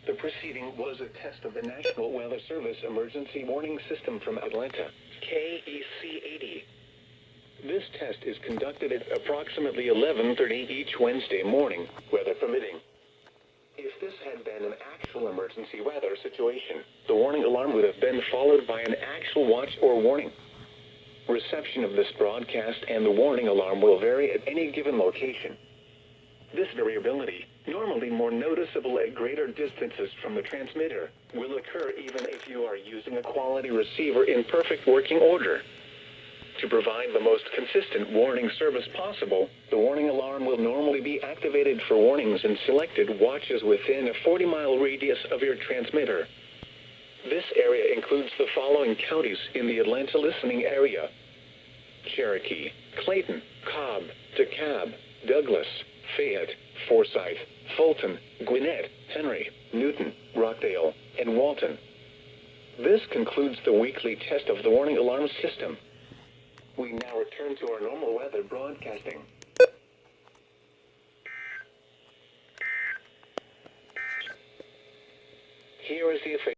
The preceding was a test of the National Weather Service Emergency Warning System from Atlanta, KEC-80. This test is conducted at approximately 11:30 each Wednesday morning, weather permitting. If this had been an actual emergency weather situation, the warning alarm would have been followed by an actual watch or warning. Reception of this broadcast and the warning alarm will vary at any given location. This variability, normally more noticeable at greater distances from the transmitter, will occur even if you are using a quality receiver in perfect working order. To provide the most consistent warning service possible, the warning alarm will normally be activated for warnings in selected watches within a 40-mile radius of your transmitter. This area includes the following counties in the Atlanta listening area: Cherokee, Clayton, Cobb, DeKalb, Douglas, Fayette, Forsyth, Fulton, Gwinnett, Henry, Newton, Rockdale, and Walton. This concludes the weekly test of the warning alarm system. We now return to our normal weather broadcasting. Here is the official